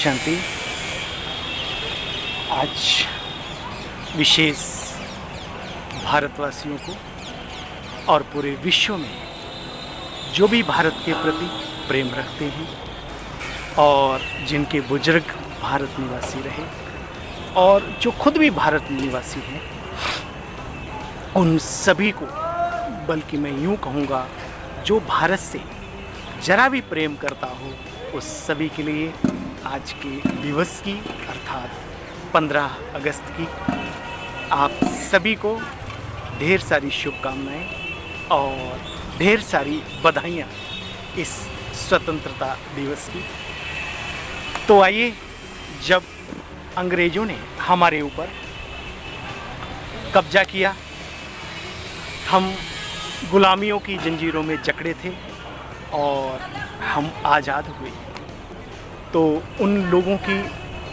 शांति। आज विशेष भारतवासियों को और पूरे विश्व में जो भी भारत के प्रति प्रेम रखते हैं और जिनके बुजुर्ग भारत निवासी रहे और जो खुद भी भारत निवासी हैं, उन सभी को, बल्कि मैं यूँ कहूँगा जो भारत से जरा भी प्रेम करता हो, उस सभी के लिए आज के दिवस की अर्थात 15 अगस्त की आप सभी को ढेर सारी शुभकामनाएं और ढेर सारी बधाइयाँ इस स्वतंत्रता दिवस की। तो आइए, जब अंग्रेज़ों ने हमारे ऊपर कब्जा किया, हम गुलामियों की जंजीरों में जकड़े थे और हम आज़ाद हुए, तो उन लोगों की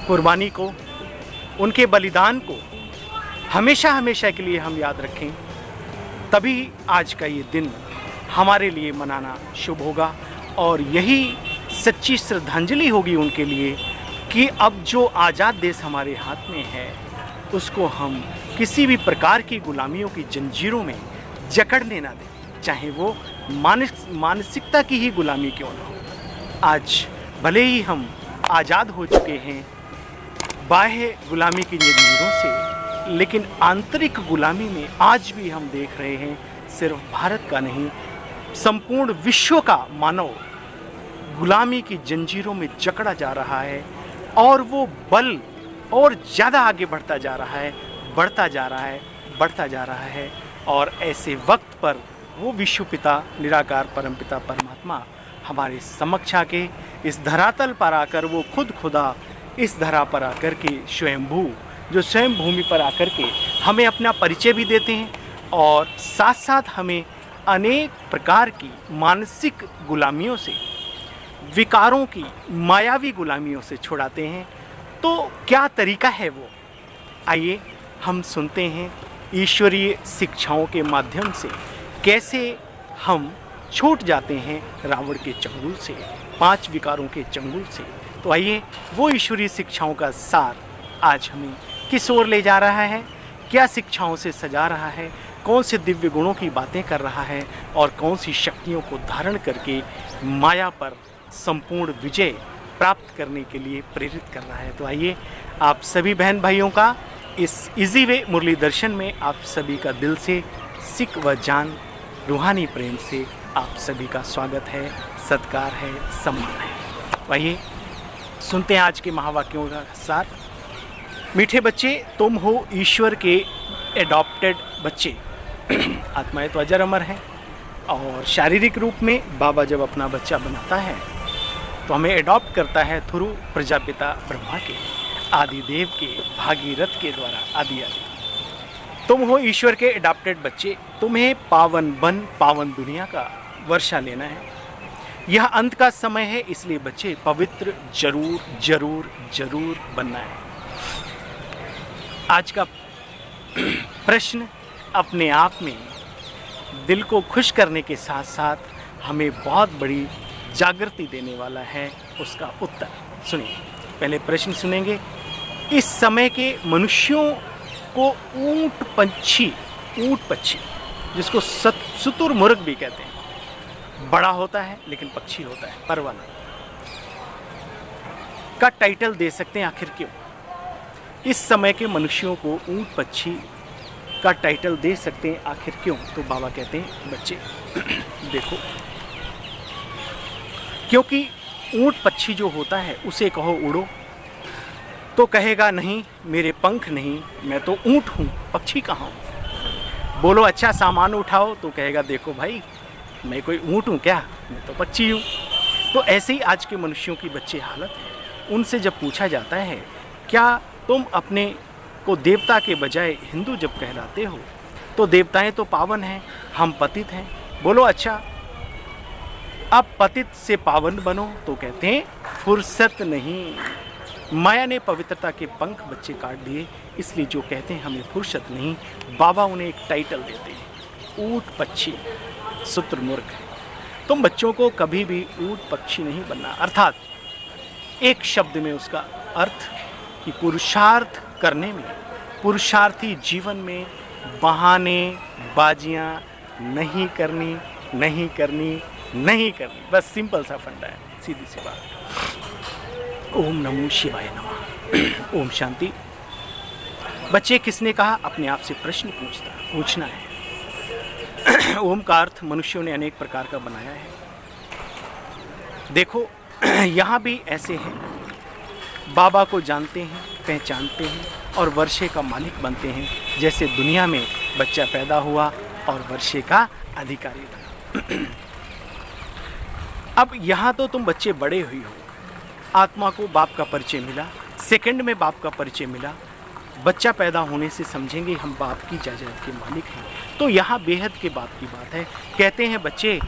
कुर्बानी को, उनके बलिदान को हमेशा हमेशा के लिए हम याद रखें। तभी आज का ये दिन हमारे लिए मनाना शुभ होगा और यही सच्ची श्रद्धांजलि होगी उनके लिए कि अब जो आज़ाद देश हमारे हाथ में है, उसको हम किसी भी प्रकार की गुलामियों की जंजीरों में जकड़ने ना दें, चाहे वो मानसिकता की ही गुलामी क्यों ना हो। आज भले ही हम आज़ाद हो चुके हैं बाह्य गुलामी की जंजीरों से, लेकिन आंतरिक गुलामी में आज भी हम देख रहे हैं सिर्फ भारत का नहीं, संपूर्ण विश्व का मानव गुलामी की जंजीरों में जकड़ा जा रहा है और वो बल और ज़्यादा आगे बढ़ता जा रहा है, बढ़ता जा रहा है, बढ़ता जा रहा है। और ऐसे वक्त पर वो विश्व पिता, निराकार परमपिता परमात्मा हमारे समक्ष आके इस धरातल पर आकर, वो खुद खुदा इस धरा पर आकर के स्वयंभू, जो स्वयं भूमि पर आकर के हमें अपना परिचय भी देते हैं और साथ साथ हमें अनेक प्रकार की मानसिक गुलामियों से, विकारों की मायावी गुलामियों से छुड़ाते हैं। तो क्या तरीका है वो? आइए हम सुनते हैं ईश्वरीय शिक्षाओं के माध्यम से कैसे हम छूट जाते हैं रावण के चंगुल से, 5 विकारों के चंगुल से। तो आइए, वो ईश्वरीय शिक्षाओं का सार आज हमें किस ओर ले जा रहा है, क्या शिक्षाओं से सजा रहा है, कौन से दिव्य गुणों की बातें कर रहा है और कौन सी शक्तियों को धारण करके माया पर संपूर्ण विजय प्राप्त करने के लिए प्रेरित कर रहा है। तो आइए, आप सभी बहन भाइयों का इस इजी वे मुरली दर्शन में आप सभी का दिल से सिख व जान रूहानी प्रेम से आप सभी का स्वागत है, सत्कार है, सम्मान है। आइए सुनते हैं आज के महावाक्यों का सार। मीठे बच्चे, तुम हो ईश्वर के एडॉप्टेड बच्चे। आत्माएं तो अजर अमर हैं और शारीरिक रूप में बाबा जब अपना बच्चा बनाता है तो हमें एडॉप्ट करता है थ्रू प्रजापिता ब्रह्मा के, आदिदेव के, भागीरथ के द्वारा, आदि आदि। तुम हो ईश्वर के एडॉप्टेड बच्चे, तुम्हें पावन बन पावन दुनिया का वर्षा लेना है। यह अंत का समय है, इसलिए बच्चे पवित्र जरूर जरूर जरूर बनना है। आज का प्रश्न अपने आप में दिल को खुश करने के साथ साथ हमें बहुत बड़ी जागृति देने वाला है। उसका उत्तर सुनिए। पहले प्रश्न सुनेंगे। इस समय के मनुष्यों को ऊंट पक्षी जिसको शुतुरमुर्ग भी कहते हैं, बड़ा होता है लेकिन पक्षी होता है, परवाना, का टाइटल दे सकते हैं। आखिर क्यों? इस समय के मनुष्यों को ऊंट पक्षी का टाइटल दे सकते हैं, आखिर क्यों? तो बाबा कहते हैं, बच्चे देखो, क्योंकि ऊंट पक्षी जो होता है उसे कहो उड़ो तो कहेगा नहीं, मेरे पंख नहीं, मैं तो ऊंट हूँ, पक्षी कहाँ हूँ। बोलो अच्छा सामान उठाओ तो कहेगा देखो भाई, मैं कोई ऊंट हूँ क्या, मैं तो पक्षी हूँ। तो ऐसे ही आज के मनुष्यों की बच्चे हालत है। उनसे जब पूछा जाता है क्या तुम अपने को देवता के बजाय हिंदू जब कहलाते हो, तो देवताएं तो पावन हैं, हम पतित हैं। बोलो अच्छा अब पतित से पावन बनो, तो कहते हैं फुर्सत नहीं। माया ने पवित्रता के पंख बच्चे काट दिए, इसलिए जो कहते हैं हमें फुर्सत नहीं, बाबा उन्हें एक टाइटल देते हैं, ऊंट पक्षी शुतुरमुर्ग। तुम बच्चों को कभी भी ऊंट पक्षी नहीं बनना, अर्थात एक शब्द में उसका अर्थ कि पुरुषार्थ करने में, पुरुषार्थी जीवन में बहाने बाजियां नहीं करनी, नहीं करनी, नहीं करनी। बस सिंपल सा फंडा है, सीधी सी बात। ओम नमो शिवाय नमः। ओम शांति। बच्चे, किसने कहा? अपने आप से प्रश्न पूछना है। ओम का अर्थ मनुष्यों ने अनेक प्रकार का बनाया है। देखो यहाँ भी ऐसे हैं, बाबा को जानते हैं, पहचानते हैं और वर्षे का मालिक बनते हैं। जैसे दुनिया में बच्चा पैदा हुआ और वर्षे का अधिकारी बना। अब यहाँ तो तुम बच्चे बड़े हुए हो, आत्मा को बाप का परिचय मिला, सेकंड में बाप का परिचय मिला, बच्चा पैदा होने से समझेंगे हम बाप की जायदाद के मालिक हैं। तो यहाँ बेहद के बाप की बात है। कहते हैं बच्चे,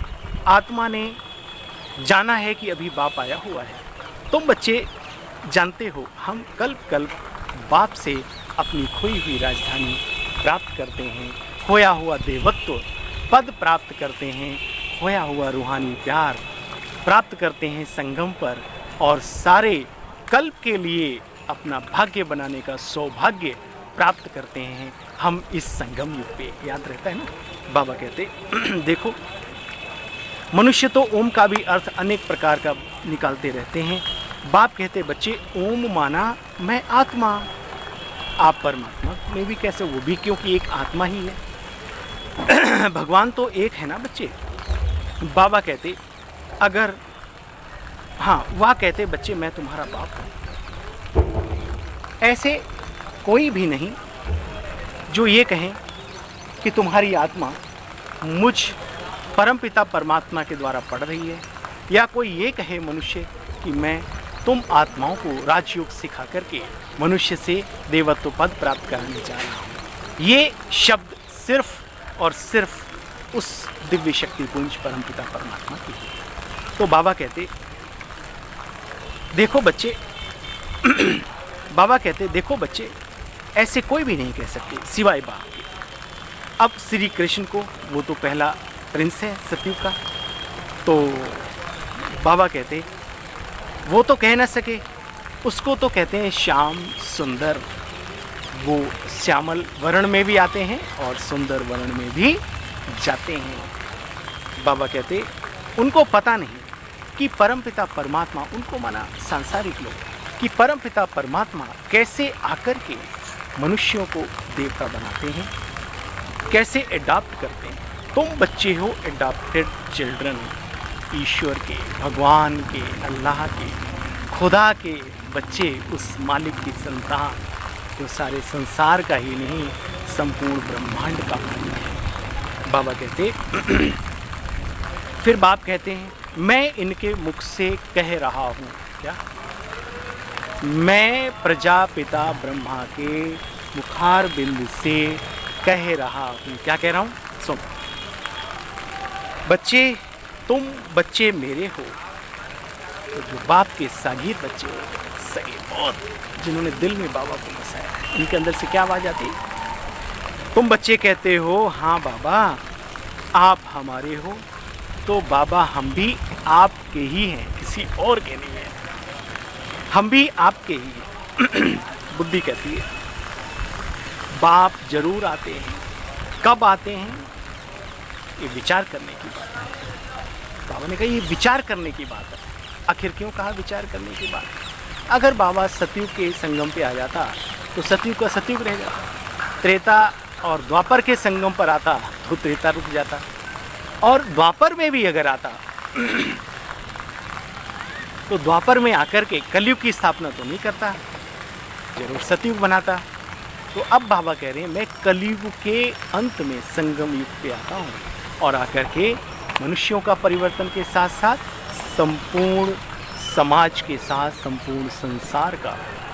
आत्मा ने जाना है कि अभी बाप आया हुआ है। तुम बच्चे जानते हो, हम कल्प बाप से अपनी खोई हुई राजधानी प्राप्त करते हैं, खोया हुआ देवत्व पद प्राप्त करते हैं, खोया हुआ रूहानी प्यार प्राप्त करते हैं संगम पर, और सारे कल्प के लिए अपना भाग्य बनाने का सौभाग्य प्राप्त करते हैं हम इस संगम युग पे। याद रहता है ना? बाबा कहते देखो, मनुष्य तो ओम का भी अर्थ अनेक प्रकार का निकालते रहते हैं। बाप कहते बच्चे, ओम माना मैं आत्मा, आप परमात्मा में भी कैसे? वो भी क्योंकि एक आत्मा ही है। भगवान तो एक है ना बच्चे। बाबा कहते अगर, हाँ, वह कहते बच्चे मैं तुम्हारा बाप हूँ। ऐसे कोई भी नहीं जो ये कहें कि तुम्हारी आत्मा मुझ परमपिता परमात्मा के द्वारा पढ़ रही है, या कोई ये कहे मनुष्य कि मैं तुम आत्माओं को राजयोग सिखा करके मनुष्य से देवत्व पद प्राप्त कराने जा रहा हूँ। ये शब्द सिर्फ और सिर्फ उस दिव्य शक्ति पुंज परमपिता परमात्मा की है। तो बाबा कहते देखो बच्चे बाबा कहते देखो बच्चे, ऐसे कोई भी नहीं कह सकते सिवाय बाप के। अब श्री कृष्ण को, वो तो पहला प्रिंस है सतयुग का, तो बाबा कहते वो तो कह ना सके, उसको तो कहते हैं श्याम सुंदर। वो श्यामल वर्ण में भी आते हैं और सुंदर वर्ण में भी जाते हैं। बाबा कहते उनको पता नहीं कि परमपिता परमात्मा, उनको माना सांसारिक लोग, कि परमपिता परमात्मा कैसे आकर के मनुष्यों को देवता बनाते हैं, कैसे एडॉप्ट करते हैं। तुम बच्चे हो एडॉप्टेड चिल्ड्रन, ईश्वर के, भगवान के, अल्लाह के, खुदा के बच्चे, उस मालिक की संतान जो सारे संसार का ही नहीं संपूर्ण ब्रह्मांड का मालिक है। बाबा कहते फिर बाप कहते हैं मैं इनके मुख से कह रहा हूँ, क्या? मैं प्रजापिता ब्रह्मा के मुखार बिंद से कह रहा हूँ। क्या कह रहा हूँ? सुन बच्चे, तुम बच्चे मेरे हो, तो जो बाप के सागीर बच्चे हो, सही बहुत, जिन्होंने दिल में बाबा को बसाया, इनके अंदर से क्या आवाज़ आती है? तुम बच्चे कहते हो हाँ बाबा आप हमारे हो, तो बाबा हम भी आपके ही हैं, किसी और के नहीं हैं, हम भी आपके ही हैं। बुद्धि कहती है बाप जरूर आते हैं, कब आते हैं? ये विचार करने की बात है। बाबा ने कहा ये विचार करने की बात है। आखिर क्यों कहा विचार करने की बात? अगर बाबा सतयुग के संगम पे आ जाता तो सतयुग का सतयुग रह जाता, त्रेता और द्वापर के संगम पर आता तो त्रेता रुक जाता, और द्वापर में भी अगर आता तो द्वापर में आकर के कलयुग की स्थापना तो नहीं करता, जरूर सतयुग बनाता। तो अब बाबा कह रहे हैं मैं कलयुग के अंत में संगम युग पे आता हूँ और आकर के मनुष्यों का परिवर्तन के साथ साथ संपूर्ण समाज के साथ संपूर्ण संसार का,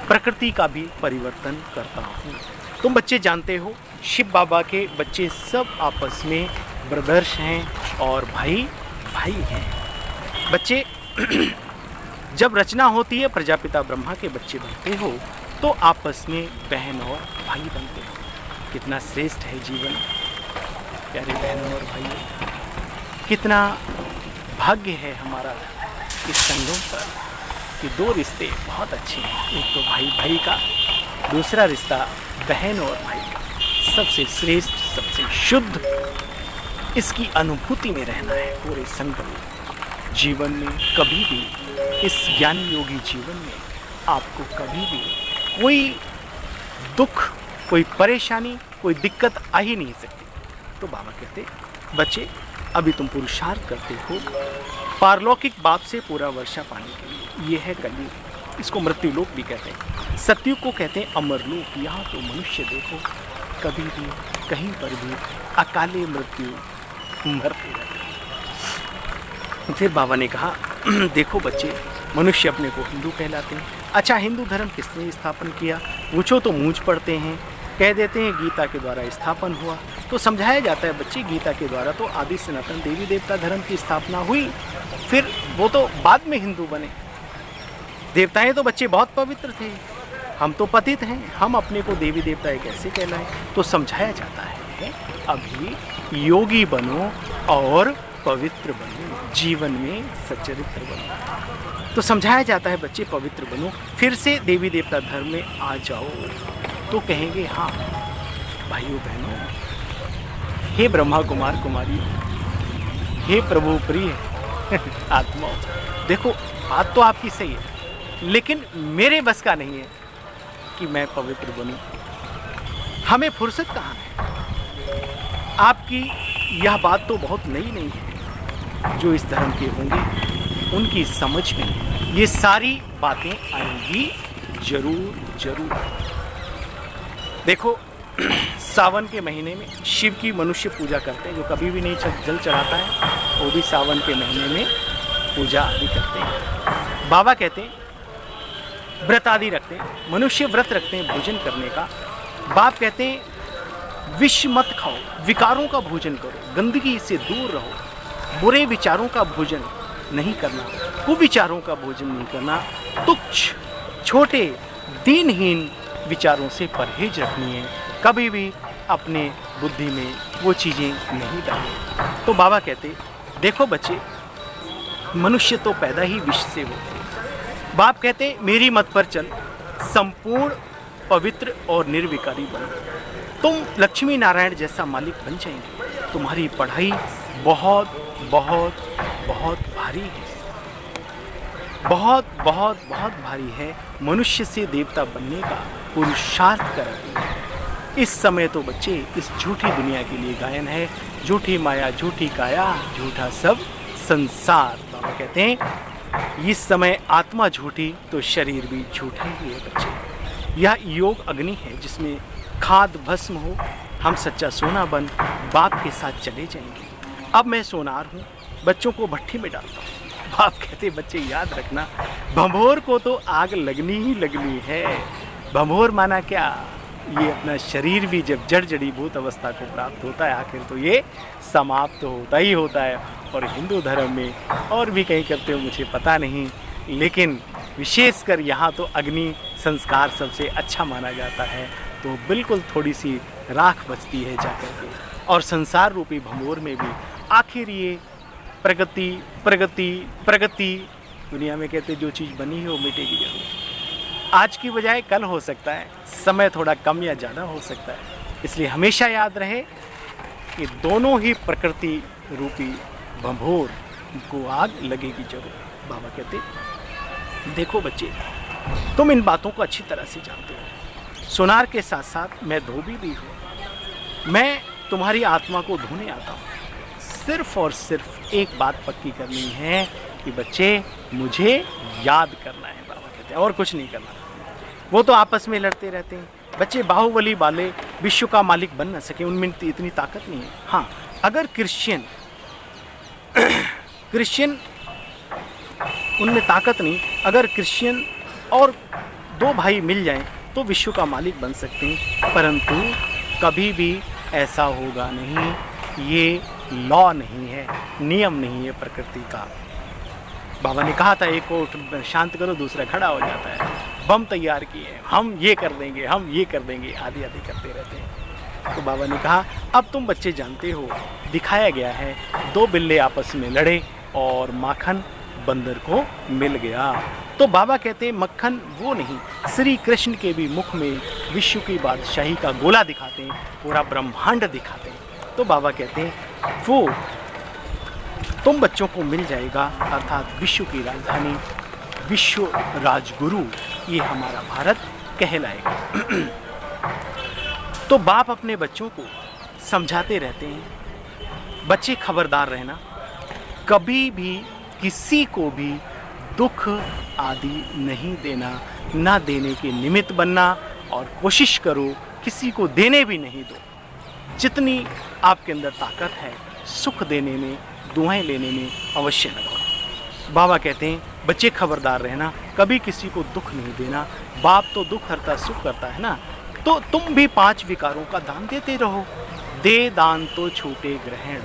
प्रकृति का भी परिवर्तन करता हूँ। तुम बच्चे जानते हो शिव बाबा के बच्चे सब आपस में ब्रदर्स हैं और भाई भाई हैं। बच्चे जब रचना होती है प्रजापिता ब्रह्मा के बच्चे बनते हो तो आपस में बहन और भाई बनते हो। कितना श्रेष्ठ है जीवन प्यारे बहनों और भाइयों, कितना भाग्य है हमारा इस संगम पर कि दो रिश्ते बहुत अच्छे हैं, एक तो भाई भाई का, दूसरा रिश्ता बहन और भाई का। सबसे श्रेष्ठ, सबसे शुद्ध इसकी अनुभूति में रहना है पूरे संगम में। जीवन में कभी भी, इस ज्ञानी योगी जीवन में आपको कभी भी कोई दुख, कोई परेशानी, कोई दिक्कत आ ही नहीं सकती। तो बाबा कहते, बच्चे अभी तुम पुरुषार्थ करते हो पारलौकिक बाप से पूरा वर्षा पाने के लिए। ये है कलयुग, इसको मृत्यु लोक भी कहते हैं। सतयुग को कहते हैं अमर लोक। यहाँ तो मनुष्य देखो कभी भी कहीं पर भी अकाले मृत्यु मरते रहते हैं। फिर बाबा ने कहा, देखो बच्चे, मनुष्य अपने को हिंदू कहलाते हैं। अच्छा, हिंदू धर्म किसने स्थापन किया? पूछो तो मूंछ पड़ते हैं, कह देते हैं गीता के द्वारा स्थापन हुआ। तो समझाया जाता है बच्चे, गीता के द्वारा तो आदि सनातन देवी देवता धर्म की स्थापना हुई, फिर वो तो बाद में हिंदू बने। देवताएं तो बच्चे बहुत पवित्र थे, हम तो पतित हैं, हम अपने को देवी देवता कैसे कहलाएं? तो समझाया जाता है अभी योगी बनो और पवित्र बनो, जीवन में सच्चरित्र बनो। तो समझाया जाता है बच्चे पवित्र बनो, फिर से देवी देवता धर्म में आ जाओ। तो कहेंगे हाँ भाइयों बहनों, हे ब्रह्मा कुमार कुमारी, हे प्रभु प्रिय आत्मा, देखो बात तो आपकी सही है, लेकिन मेरे बस का नहीं है कि मैं पवित्र बनूं। हमें फुर्सत कहाँ है? आपकी यह बात तो बहुत नई नहीं है। जो इस धर्म के होंगे उनकी समझ में ये सारी बातें आएंगी जरूर जरूर। देखो, सावन के महीने में शिव की मनुष्य पूजा करते हैं, जो कभी भी नहीं जल चढ़ाता है वो भी सावन के महीने में पूजा आदि करते हैं। बाबा कहते हैं व्रत आदि रखते हैं, मनुष्य व्रत रखते हैं भोजन करने का। बाप कहते हैं विष मत खाओ, विकारों का भोजन करो, गंदगी से दूर रहो, बुरे विचारों का भोजन नहीं करना, कुविचारों का भोजन नहीं करना, तुच्छ छोटे दीनहीन विचारों से परहेज रखनी है, कभी भी अपने बुद्धि में वो चीज़ें नहीं डालें। तो बाबा कहते देखो बच्चे, मनुष्य तो पैदा ही विष से होते हैं। बाप कहते मेरी मत पर चल, संपूर्ण पवित्र और निर्विकारी बनो, तुम लक्ष्मी नारायण जैसा मालिक बन जाएंगे। तुम्हारी पढ़ाई बहुत बहुत बहुत भारी है, बहुत बहुत बहुत भारी है। मनुष्य से देवता बनने का पुरुषार्थ कराती है। इस समय तो बच्चे इस झूठी दुनिया के लिए गायन है, झूठी माया झूठी काया झूठा सब संसार। बाबा कहते हैं इस समय आत्मा झूठी तो शरीर भी झूठा ही है बच्चे। यह योग अग्नि है जिसमें खाद भस्म हो, हम सच्चा सोना बन बाप के साथ चले जाएंगे। अब मैं सोनार हूँ, बच्चों को भट्ठी में डालता हूँ। बाप कहते बच्चे याद रखना, भंभोर को तो आग लगनी ही लगनी है। भंभोर माना क्या? ये अपना शरीर भी जब जड़ जड़ीभूत अवस्था को प्राप्त होता है, आखिर तो ये समाप्त तो होता ही होता है। और हिंदू धर्म में और भी कहीं करते हो मुझे पता नहीं, लेकिन विशेषकर यहाँ तो अग्नि संस्कार सबसे अच्छा माना जाता है। तो बिल्कुल थोड़ी सी राख बचती है जाकर के, और संसार रूपी भंभोर में भी आखिर ये प्रगति प्रगति प्रगति। दुनिया में कहते जो चीज़ बनी है वो मिटेगी जरूर। आज की बजाय कल हो सकता है, समय थोड़ा कम या ज़्यादा हो सकता है। इसलिए हमेशा याद रहे कि दोनों ही प्रकृति रूपी भंभोर को आग लगेगी जरूर। बाबा कहते देखो बच्चे, तुम इन बातों को अच्छी तरह से जानते हो। सोनार के साथ साथ मैं धोबी भी हूँ। मैं तुम्हारी आत्मा को धोने आता हूँ। सिर्फ और सिर्फ एक बात पक्की करनी है कि बच्चे मुझे याद करना है। बाबा कहते हैं और कुछ नहीं करना। वो तो आपस में लड़ते रहते हैं बच्चे, बाहुबली वाले विश्व का मालिक बन न सके, उनमें इतनी ताकत नहीं है। हाँ, अगर क्रिश्चियन उनमें ताकत नहीं, अगर क्रिश्चियन और दो भाई मिल जाएं तो विश्व का मालिक बन सकते हैं, परंतु कभी भी ऐसा होगा नहीं। ये लॉ नहीं है, नियम नहीं है प्रकृति का। बाबा ने कहा था एक को शांत करो, दूसरा खड़ा हो जाता है। बम तैयार किए, हम ये कर देंगे, हम ये कर देंगे, आदि आदि करते रहते हैं। तो बाबा ने कहा अब तुम बच्चे जानते हो, दिखाया गया है दो बिल्ले आपस में लड़े और माखन बंदर को मिल गया। तो बाबा कहते हैं मक्खन वो नहीं, श्री कृष्ण के भी मुख में विश्व की बादशाही का गोला दिखाते हैं, पूरा ब्रह्मांड दिखाते हैं। तो बाबा कहते हैं वो तुम बच्चों को मिल जाएगा, अर्थात विश्व की राजधानी, विश्व राजगुरु, ये हमारा भारत कहलाएगा। तो बाप अपने बच्चों को समझाते रहते हैं, बच्चे खबरदार रहना, कभी भी किसी को भी दुख आदि नहीं देना, ना देने के निमित्त बनना, और कोशिश करो किसी को देने भी नहीं दो। जितनी आपके अंदर ताकत है सुख देने में, दुआएं लेने में अवश्य लगाओ। बाबा कहते हैं बच्चे खबरदार रहना, कभी किसी को दुख नहीं देना, बाप तो दुख हरता सुख करता है ना। तो तुम भी 5 विकारों का दान देते रहो, दे दान तो छूटे ग्रहण,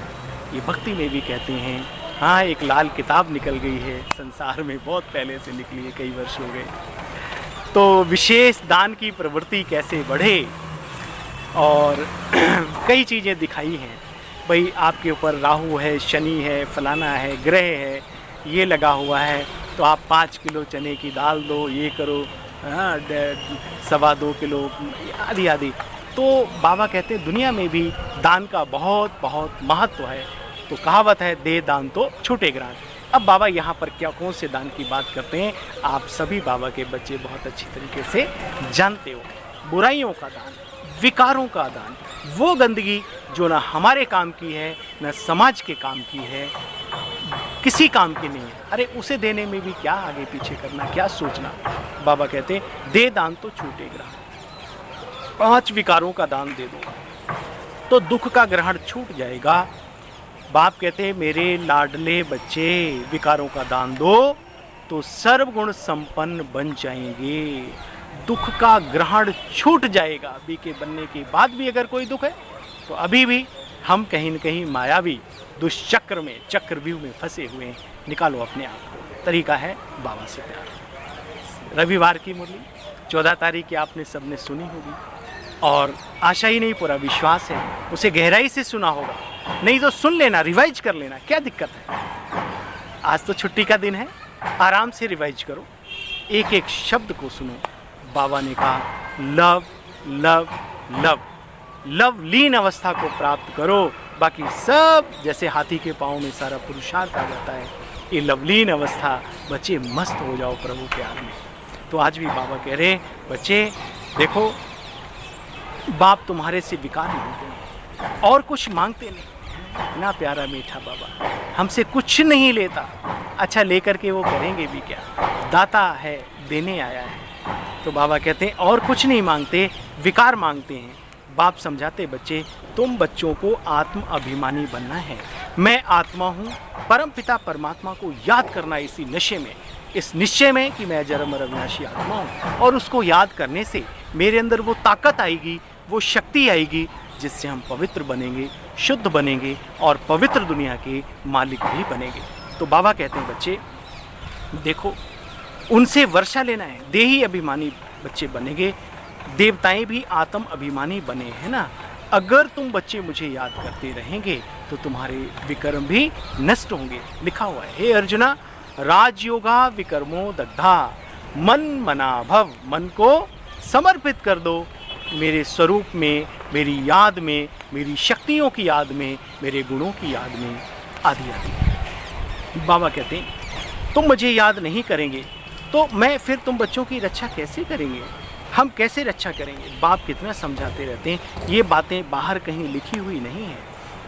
ये भक्ति में भी कहते हैं। हाँ, एक लाल किताब निकल गई है संसार में, बहुत पहले से निकली है, कई वर्ष हो गए। तो विशेष दान की प्रवृत्ति कैसे बढ़े, और कई चीज़ें दिखाई हैं। भाई आपके ऊपर राहु है, शनि है, फलाना है, ग्रह है, ये लगा हुआ है, तो आप 5 किलो चने की दाल दो, ये करो, 2.25 किलो आदि आदि। तो बाबा कहते हैं दुनिया में भी दान का बहुत बहुत महत्व है। तो कहावत है दे दान तो छूटे ग्राहक। अब बाबा यहाँ पर क्या कौन से दान की बात करते हैं, आप सभी बाबा के बच्चे बहुत अच्छी तरीके से जानते हो। बुराइयों का दान, विकारों का दान, वो गंदगी जो ना हमारे काम की है, ना समाज के काम की है, किसी काम की नहीं है, अरे उसे देने में भी क्या आगे पीछे करना, क्या सोचना। बाबा कहते हैं दे दान तो छूटे ग्रहण, 5 विकारों का दान दे दो तो दुख का ग्रहण छूट जाएगा। बाप कहते हैं मेरे लाडले बच्चे, विकारों का दान दो तो सर्वगुण संपन्न बन जाएंगे, दुख का ग्रहण छूट जाएगा। बीके बनने के बाद भी अगर कोई दुख है तो अभी भी हम कहीं न कहीं मायावी दुष्चक्र में, चक्रव्यूह में फंसे हुए हैं, निकालो अपने आप को। तरीका है बाबा से प्यार। रविवार की मुरली 14 तारीख की आपने सबने सुनी होगी, और आशा ही नहीं पूरा विश्वास है उसे गहराई से सुना होगा, नहीं तो सुन लेना, रिवाइज कर लेना, क्या दिक्कत है। आज तो छुट्टी का दिन है, आराम से रिवाइज करो, एक एक शब्द को सुनो। बाबा ने कहा लव लव लव, लव लीन अवस्था को प्राप्त करो, बाकी सब जैसे हाथी के पाँव में सारा पुरुषार्थ आ जाता है, ये लवलीन अवस्था, बच्चे मस्त हो जाओ प्रभु प्यार में। तो आज भी बाबा कह रहे बच्चे देखो, बाप तुम्हारे से विकार मांगते हैं और कुछ मांगते नहीं, इतना प्यारा मीठा बाबा हमसे कुछ नहीं लेता, अच्छा लेकर के वो करेंगे भी क्या, दाता है, देने आया है। तो बाबा कहते हैं और कुछ नहीं मांगते, विकार मांगते हैं। बाप समझाते बच्चे तुम बच्चों को आत्म अभिमानी बनना है, मैं आत्मा हूँ, परम पिता परमात्मा को याद करना इसी नशे में, इस निश्चय में कि मैं जन्म अविनाशी आत्मा हूँ, और उसको याद करने से मेरे अंदर वो ताकत आएगी, वो शक्ति आएगी जिससे हम पवित्र बनेंगे, शुद्ध बनेंगे और पवित्र दुनिया के मालिक भी बनेंगे। तो बाबा कहते हैं बच्चे देखो, उनसे वर्षा लेना है, देही अभिमानी बच्चे बनेंगे, देवताएं भी आत्म अभिमानी बने हैं ना। अगर तुम बच्चे मुझे याद करते रहेंगे तो तुम्हारे विकर्म भी नष्ट होंगे। लिखा हुआ है हे अर्जुना, राजयोगा विकर्मो दग्धा, मन मना भव, मन को समर्पित कर दो मेरे स्वरूप में, मेरी याद में, मेरी शक्तियों की याद में, मेरे गुणों की याद में, आदि आदि। बाबा कहते हैं तुम मुझे याद नहीं करेंगे तो मैं फिर तुम बच्चों की रक्षा कैसे करेंगे, हम कैसे रक्षा करेंगे। बाप कितना समझाते रहते हैं, ये बातें बाहर कहीं लिखी हुई नहीं है,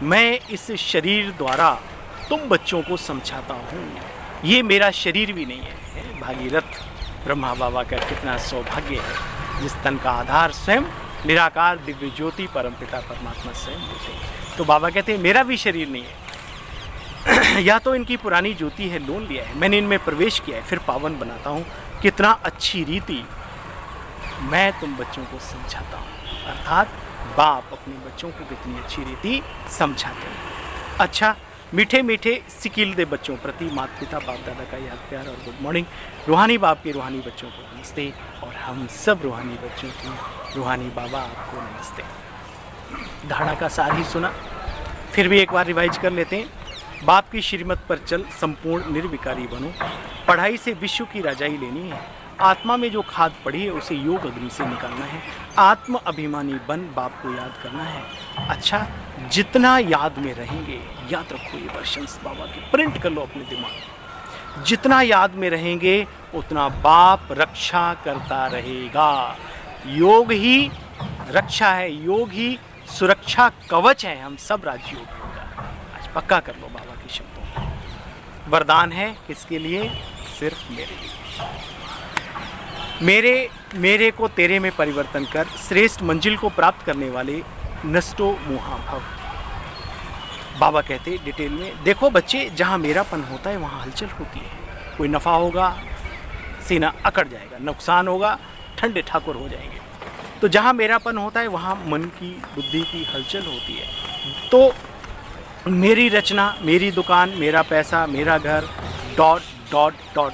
मैं इस शरीर द्वारा तुम बच्चों को समझाता हूँ, ये मेरा शरीर भी नहीं है। भागीरथ ब्रह्मा बाबा का कितना सौभाग्य है, जिस तन का आधार स्वयं निराकार दिव्य ज्योति परमपिता परमात्मा स्वयं देते हैं। तो बाबा कहते हैं मेरा भी शरीर नहीं है, या तो इनकी पुरानी ज्योति है, लोन लिया है, मैंने इनमें प्रवेश किया है, फिर पावन बनाता हूँ। कितना अच्छी रीति मैं तुम बच्चों को समझाता हूँ, अर्थात बाप अपने बच्चों को कितनी अच्छी रीति समझाते हैं। अच्छा, मीठे मीठे सिकिल दे बच्चों प्रति माता पिता बाप दादा का याद प्यार और गुड मॉर्निंग। रूहानी बाप के रूहानी बच्चों को नमस्ते, और हम सब रूहानी बच्चों की रूहानी बाबा आपको नमस्ते। धारणा का सार ही सुना, फिर भी एक बार रिवाइज कर लेते हैं। बाप की श्रीमत पर चल, संपूर्ण निर्विकारी बनो, पढ़ाई से विश्व की राजाई लेनी है। आत्मा में जो खाद पड़ी है उसे योग अग्नि से निकालना है। आत्म अभिमानी बन बाप को याद करना है। अच्छा, जितना याद में रहेंगे, याद रखो ये वर्षंस बाबा के, प्रिंट कर लो अपने दिमाग में। जितना याद में रहेंगे उतना बाप रक्षा करता रहेगा। योग ही रक्षा है, योग ही सुरक्षा कवच है हम सब राजयोगियों का। आज पक्का कर लो बाबा के शब्दों को। वरदान है किसके लिए? सिर्फ मेरे लिए। मेरे को तेरे में परिवर्तन कर, श्रेष्ठ मंजिल को प्राप्त करने वाले नष्टो मोहा भव। बाबा कहते डिटेल में, देखो बच्चे, जहाँ मेरापन होता है वहाँ हलचल होती है। कोई नफ़ा होगा सीना अकड़ जाएगा, नुकसान होगा ठंडे ठाकुर हो जाएंगे। तो जहाँ मेरापन होता है वहाँ मन की बुद्धि की हलचल होती है। तो मेरी रचना, मेरी दुकान, मेरा पैसा, मेरा घर, डॉट डॉट डॉट,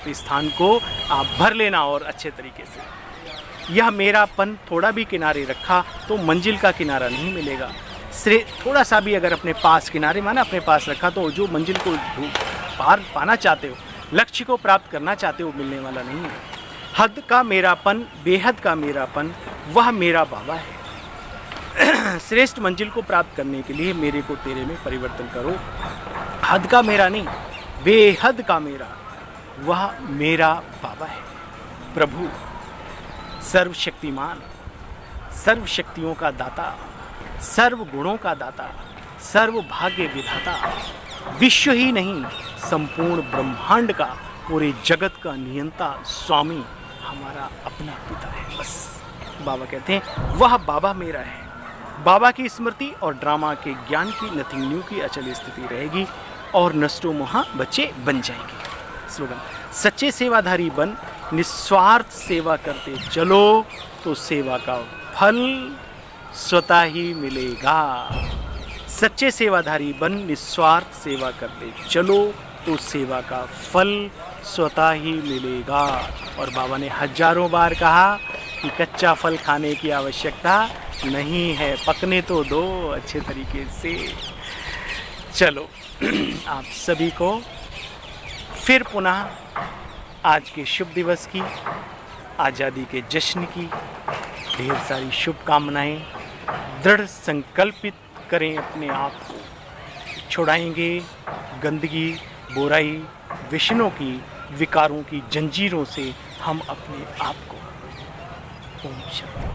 इस स्थान को आप भर लेना और अच्छे तरीके से। यह मेरापन थोड़ा भी किनारे रखा तो मंजिल का किनारा नहीं मिलेगा। थोड़ा सा भी अगर अपने पास किनारे माना अपने पास रखा तो जो मंजिल को पार पाना चाहते हो, लक्ष्य को प्राप्त करना चाहते हो, मिलने वाला नहीं है। हद का मेरापन, बेहद का मेरापन, वह मेरा बाबा है। श्रेष्ठ मंजिल को प्राप्त करने के लिए मेरे को तेरे में परिवर्तन करो। हद का मेरा नहीं, बेहद का मेरा, वह मेरा बाबा है। प्रभु सर्वशक्तिमान, सर्व शक्तियों का दाता, सर्व गुणों का दाता, सर्व भाग्य विधाता, विश्व ही नहीं संपूर्ण ब्रह्मांड का, पूरे जगत का नियंता, स्वामी हमारा अपना पिता है। बस बाबा कहते हैं वह बाबा मेरा है। बाबा की स्मृति और ड्रामा के ज्ञान की नथिंग न्यू की अचल स्थिति रहेगी और नष्टो मोहा बच्चे बन जाएंगे। स्लोगन, सच्चे सेवाधारी बन, निस्वार्थ सेवा करते चलो तो सेवा का फल स्वतः ही मिलेगा। सच्चे सेवाधारी बन, निस्वार्थ सेवा करते चलो तो सेवा का फल स्वतः ही मिलेगा। और बाबा ने हजारों बार कहा कि कच्चा फल खाने की आवश्यकता नहीं है, पकने तो दो अच्छे तरीके से। चलो आप सभी को फिर पुनः आज के शुभ दिवस की, आज़ादी के जश्न की ढेर सारी शुभकामनाएं। दृढ़ संकल्पित करें अपने आप को, छुड़ाएंगे गंदगी, बुराई, विषयों की, विकारों की जंजीरों से हम अपने आप को। ओम शांति।